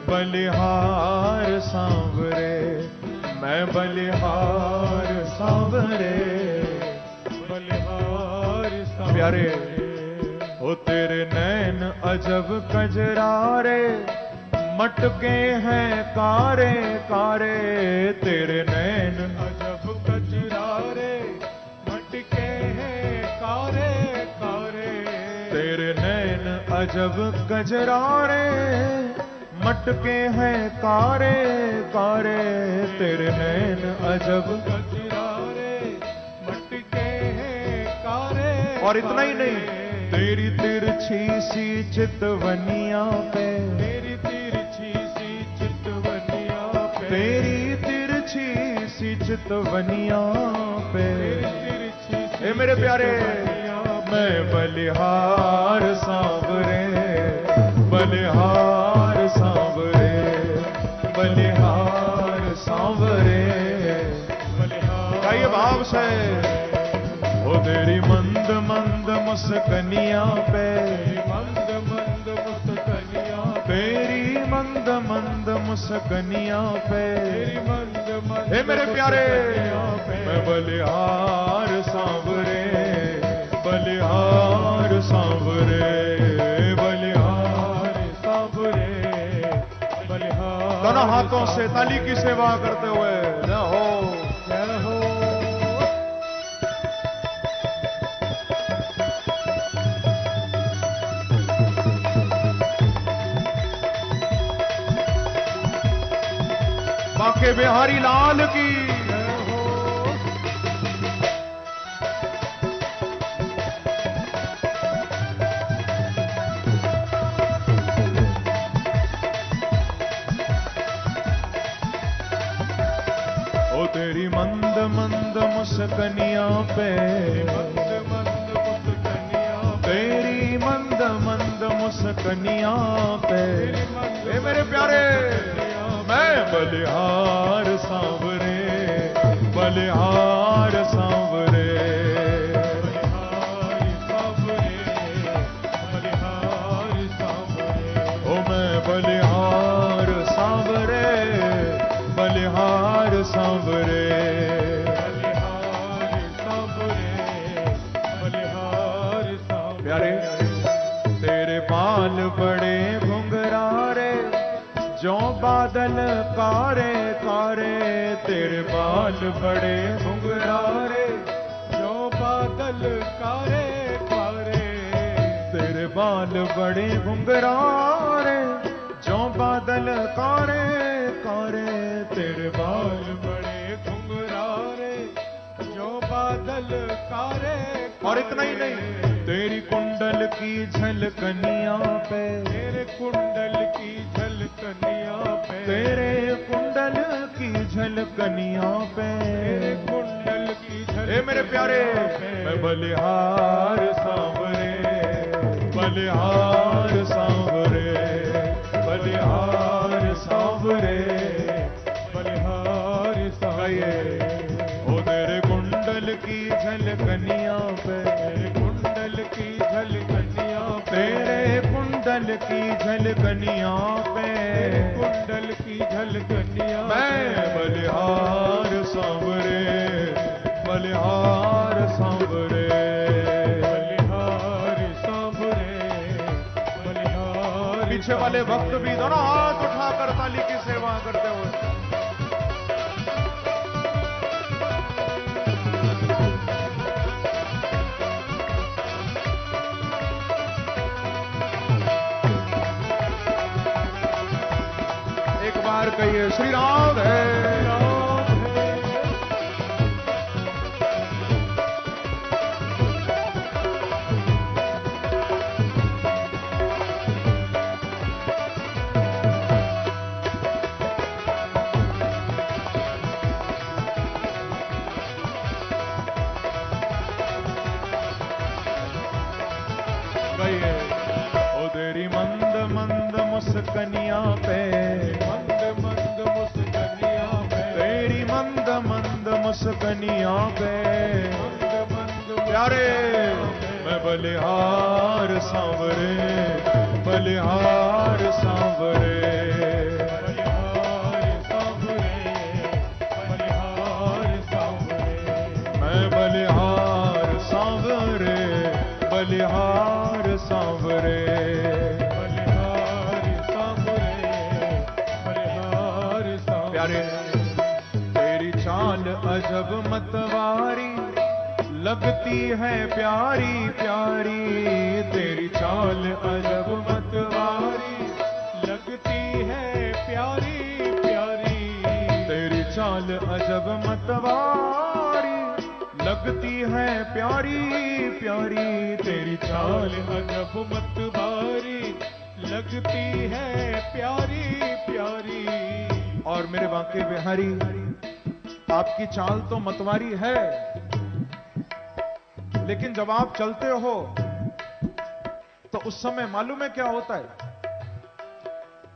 A: बलिहार सांवरे, मैं बलिहार सांवरे, बलिहार सांवरे। प्यारे, ओ तेरे नैन अजब कजरारे, मटके हैं कारे कारे, तेरे नैन अजब कजरारे, मटके हैं कारे कारे, तेरे नैन अजब कजरारे, मटके हैं कारे कारे, तेरे नैन अजब कजरारे, मटके हैं कारे। और इतना ही नहीं, तेरी तिरछी सी चितवनिया पे, तेरी तिरछी सी चितवनिया पे, तेरी तिरछी सी चितवनिया पे, ए मेरे प्यारे, मैं बलिहार सांवरे, बलिहार सांवरे, बलिहार सांवरे, बलिहार। गाइए भाव से, ओ तेरी मंद मंद मुस्कनिया पे, मंद मंद मुस्कनिया, तेरी मंद मंद मुस्कनिया पे, तेरी मंद मंद। हे मेरे प्यारे, मैं बलिहार सांवरे, बलिहार सांवरे, बलिहार सांवरे, बलिहार। दोनों हाथों से ताली की सेवा करते हुए जय हो, जय हो। बांके बिहारी लाल की जय हो। ओ तेरी मंद मंद मुस्कनिया पे, मंद मंद मुस्कनिया, तेरी मंद मंद मुस्कनिया पे, ए मेरे प्यारे, मैं बलिहार सांवरे, बलिहार सांवरे, बलिहार सांवरे, बलिहार सांवरे। ओ मैं बलिहार सांवरे, बलिहार सांवरे, बलिहार सांवरे, बलिहार सांवरे। प्यारे, तेरे बाल बड़े घुंघरारे, जो बादल कारे कारे, तेरे बाल बड़े घुंघरारे।
B: जो बादल कारे कारे,
A: तेरे बाल बड़े घुंघरारे। जो बादल कारे कारे, तेरे बाल
B: बड़े घुंघरारे। जो बादल कारे
A: और इतना ही नहीं, तेरी कुंडल की झलकनिया पे,
B: तेरे कुंडल की झलकनिया पे,
A: तेरे कुंडल की झलकनिया पे,
B: तेरे कुंडल की
A: ए मेरे प्यारे, मैं बलिहार सांवरे, बलिहार सांवरे, बलिहार सांवरे,
B: बलिहार
A: गाइए। ओ तेरे कुंडल की झलकनिया पे,
B: कुंडल की झलकनिया पे,
A: तेरे कुंडल की झलकनिया पे,
B: कुंडल की झलकनिया
A: मैं बलिहार सांवरे, बलिहार सांवरे,
B: बलिहार सांवरे, बलिहार।
A: पीछे वाले भक्त भी दोनों हाथ उठाकर ताली की सेवा करते हुए। एक बार कहिए श्री राम है। ओ तेरी मंद मंद मुस्कनिया पे,
B: मंद मंद मुस्कनिया पे,
A: तेरी मंद मंद मुस्कनिया पे,
B: मंद मंद
A: प्यारे मैं बलिहार सांवरे, बलिहार सांवरे,
B: बलिहार सांवरे, बलिहार सांवरे,
A: मैं बलिहार सांवरे, बलिहार सांवरे,
B: बलिहार सांवरे, बलिहार सांवरे।
A: प्यारे तेरी चाल अजब मतवारी, लगती है प्यारी प्यारी, तेरी चाल अजब मतवारी,
B: लगती है प्यारी प्यारी,
A: तेरी चाल अजब मतवारी, लगती है प्यारी प्यारी, तेरी
B: चाल
A: चाल
B: अजब मतवारी, लगती है प्यारी प्यारी।
A: और मेरे बांके बिहारी, आपकी चाल तो मतवारी है, लेकिन जब आप चलते हो तो उस समय मालूम है क्या होता है?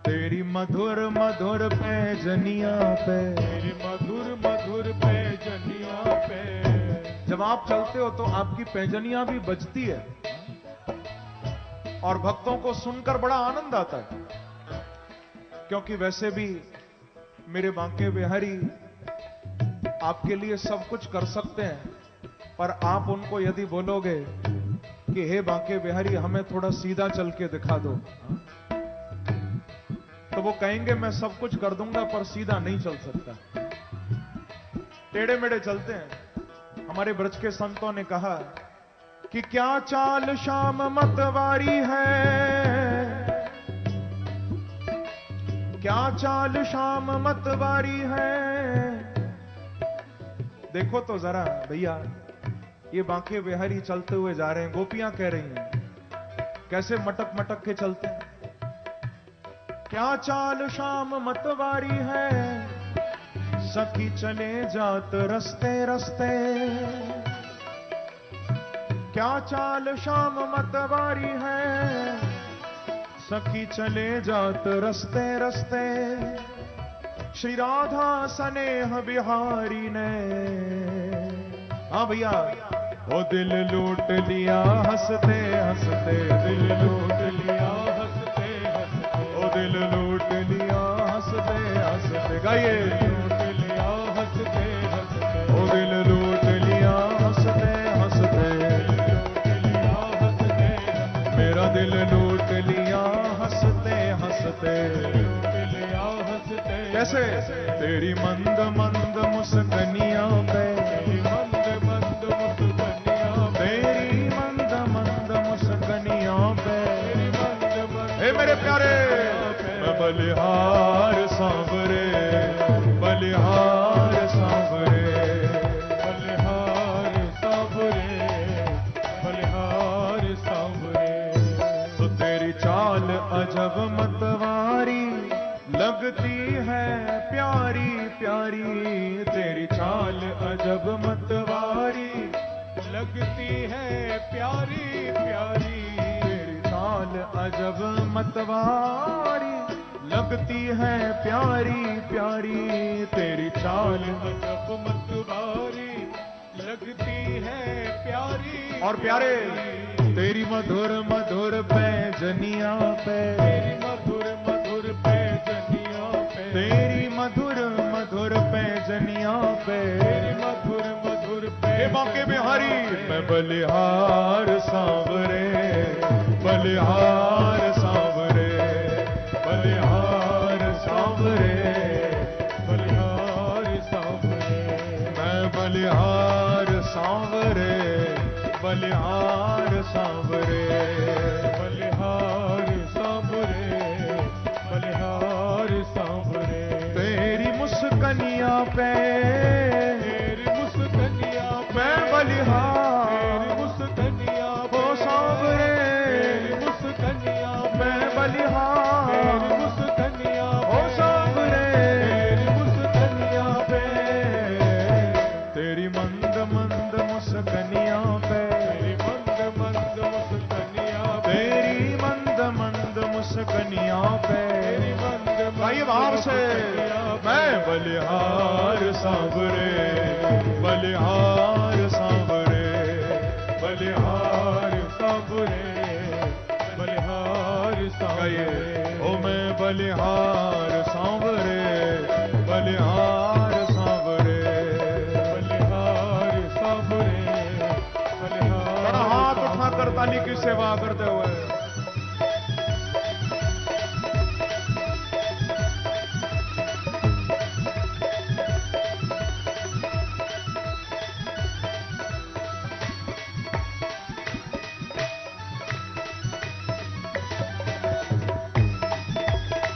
A: तेरी मधुर मधुर पैजनिया पे,
B: तेरी मधुर मधुर पैजनिया पे,
A: जब आप चलते हो तो आपकी पैजनियां भी बजती है और भक्तों को सुनकर बड़ा आनंद आता है। क्योंकि वैसे भी मेरे बांके बिहारी आपके लिए सब कुछ कर सकते हैं, पर आप उनको यदि बोलोगे कि हे बांके बिहारी हमें थोड़ा सीधा चल के दिखा दो, तो वो कहेंगे मैं सब कुछ कर दूंगा पर सीधा नहीं चल सकता, टेढ़े मेढ़े चलते हैं। हमारे ब्रज के संतों ने कहा कि क्या चाल श्याम मतवारी है, क्या चाल श्याम मतवारी है। देखो तो जरा भैया, ये बांके बिहारी चलते हुए जा रहे हैं, गोपियां कह रही हैं कैसे मटक मटक के चलते हैं। क्या चाल श्याम मतवारी है, सखी चले जात रस्ते रस्ते, क्या चाल श्याम मतवारी है, सखी चले जात रस्ते रस्ते। श्री राधा स्नेह बिहारी ने, हाँ भैया, वो दिल लूट लिया हंसते हंसते, दिल लूट लिया हंसते हंसते, वो दिल लूट लिया हंसते हंसते। गाइए,
B: लूट लिया हंसते हंसते,
A: वो दिल लूट लिया हंसते हंसते,
B: लूट लिया हंसते हंसते,
A: मेरा दिल लूट लिया हंसते हंसते,
B: लूट लिया
A: कैसे? तेरी मंद मंद मुस्कनियों पे,
B: तेरी मंद मंद मुस्कनियों पे,
A: तेरी मंद मंद मुस्कनियों पे,
B: तेरी मंद मंद
A: हे मेरे प्यारे,
B: मैं बलिहार सांवरे,
A: बलिहार सांवरे,
B: बलिहार सांवरे, बलिहार सांवरे।
A: तो तेरी चाल अजब मतवारी लगती है प्यारी प्यारी, तेरी चाल अजब मतवारी
B: लगती है प्यारी प्यारी,
A: तेरी चाल अजब मतवारी लगती है प्यारी प्यारी, तेरी चाल
B: अजब मतवारी लगती है प्यारी।
A: और प्यारे, तेरी मधुर मधुर पैजनिया पे,
B: तेरी मधुर मधुर पैजनियों पे,
A: तेरी मधुर मधुर पैजनिया पे,
B: तेरी मधुर मधुर
A: हे बांके बिहारी, मैं बलिहार सांवरे, बलिहार सांवरे, बलिहार सांवरे,
B: बलिहार सांवरे,
A: मैं बलिहार सांवरे, बलिहार सांवरे,
B: बलिहार सांवरे, बलिहार सांवरे।
A: तेरी मुस्कनिया पे,
B: तेरी मुस्कनिया पे,
A: मैं बलिहार,
B: तेरी मुस्कनिया पे,
A: ओ सांवरे,
B: तेरी मुस्कनिया पे,
A: मैं बलिहार,
B: तेरी मुस्कनिया
A: ओ
B: पे,
A: सांवरे,
B: तेरी मुस्कनिया पे,
A: तेरी मंद मंद मुस्कनिया पे,
B: तेरी मंद मंद मुस्कनिया पे,
A: तेरी मंद मंद मुस्कनिया पे,
B: तेरी मंद
A: आइए बाहर से, मैं बलिहार सांवरे, बलिहार सांवरे,
B: बलिहार सांवरे, बलिहार सांवरे।
A: ओ मैं बलिहार सांवरे, बलिहार सांवरे,
B: बलिहार सांवरे, बलिहार
A: बड़ा हाथ उठाकर ताली की सेवा करते हुए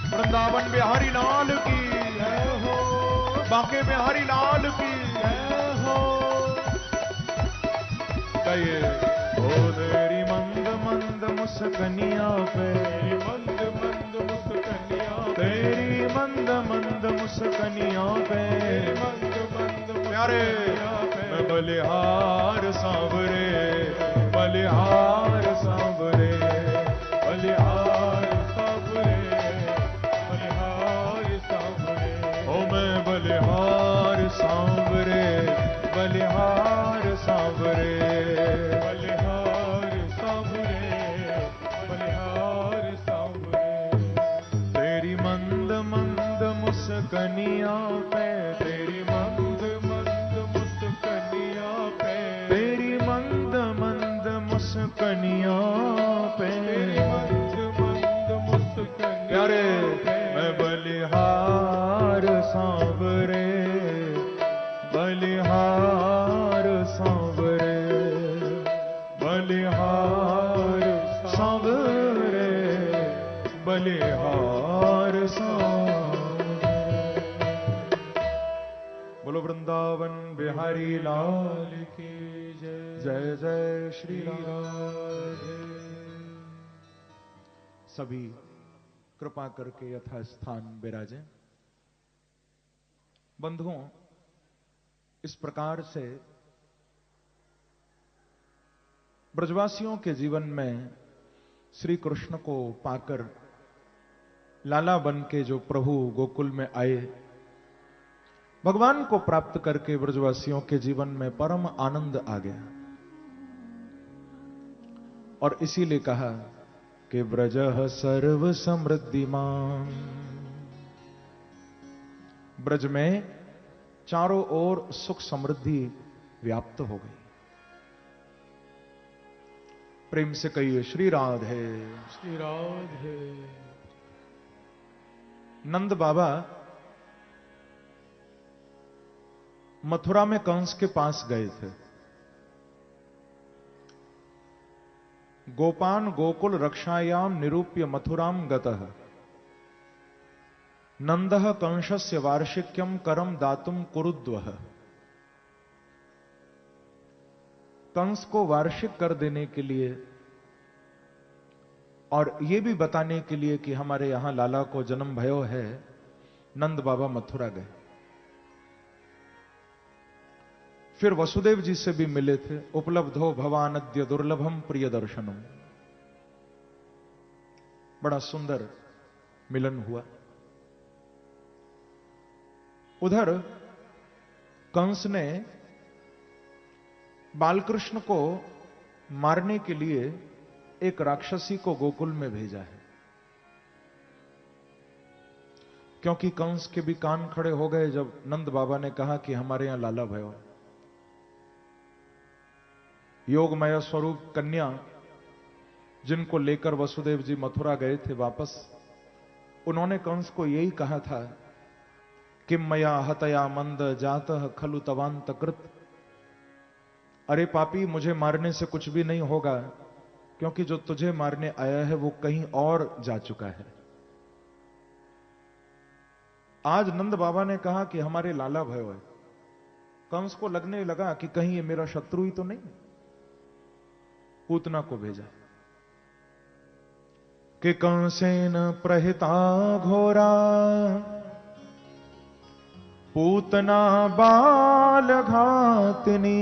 A: वृंदावन बिहारी लाल की
B: जय हो,
A: बांके बिहारी लाल की
B: जय हो।
A: कहिए, ओ तेरी मंद मंद मुस्कनिया पे,
B: तेरी मंद मंद मुस्कनिया पे,
A: तेरी मंद मंद मुस्कनिया पे,
B: तेरी मंद मंद
A: प्यारे,
B: मुस्कनिया पे,
A: मैं बलिहार सांवरे, बलिहार सांवरे, बलिहार
B: सांवरे, बलिहार सांवरे।
A: ओ मैं बलिहार सांवरे, बलिहार सांवरे,
B: बलिहार सांवरे, बलिहार सांवरे।
A: तेरी मंद मंद मुस्कनिया पे, तेरी
B: मंद मंद मुस्कनिया पे,
A: तेरी मंद मंद मुस्कनिया पे,
B: तेरी मंद मंद मुस्कनिया
A: प्यारे,
B: पे,
A: मैं बलिहार सांवरे, बलिहार सांवरे, बलिहार सांवरे, बलिहार सांवरे। बोलो वृंदावन बिहारी लाल
B: की जय।
A: जय जय श्री राधे। सभी कृपा करके यथास्थान विराजें। बंधुओं, इस प्रकार से ब्रजवासियों के जीवन में श्री कृष्ण को पाकर लाला बन के जो प्रभु गोकुल में आए, भगवान को प्राप्त करके ब्रजवासियों के जीवन में परम आनंद आ गया। और इसीलिए कहा कि ब्रजः सर्व समृद्धिमान, ब्रज में चारों ओर सुख समृद्धि व्याप्त हो गई। प्रेम से कहिए श्री राधे।
B: श्री राधे।
A: नंद बाबा मथुरा में कंस के पास गए थे। गोपान गोकुल रक्षायाम निरूप्य मथुराम गतः नंदः कंसस्य वार्षिक्यम करम दातुम कुरुद्वः। कंस को वार्षिक कर देने के लिए और यह भी बताने के लिए कि हमारे यहां लाला को जन्म भयो है, नंद बाबा मथुरा गए। फिर वसुदेव जी से भी मिले थे। उपलब्धो भवानद्य दुर्लभम प्रिय दर्शनम। बड़ा सुंदर मिलन हुआ। उधर कंस ने बालकृष्ण को मारने के लिए एक राक्षसी को गोकुल में भेजा है, क्योंकि कंस के भी कान खड़े हो गए जब नंद बाबा ने कहा कि हमारे यहां लाला भयो। योगमय स्वरूप कन्या जिनको लेकर वसुदेव जी मथुरा गए थे वापस, उन्होंने कंस को यही कहा था कि मया हतया मंद जातः खलु तवांत कृत। अरे पापी, मुझे मारने से कुछ भी नहीं होगा, क्योंकि जो तुझे मारने आया है वो कहीं और जा चुका है। आज नंद बाबा ने कहा कि हमारे लाला भयो है। कंस को लगने लगा कि कहीं ये मेरा शत्रु ही तो नहीं। पूतना को भेजा कि कंसेन प्रहिता घोरा पूतना बाल घातनी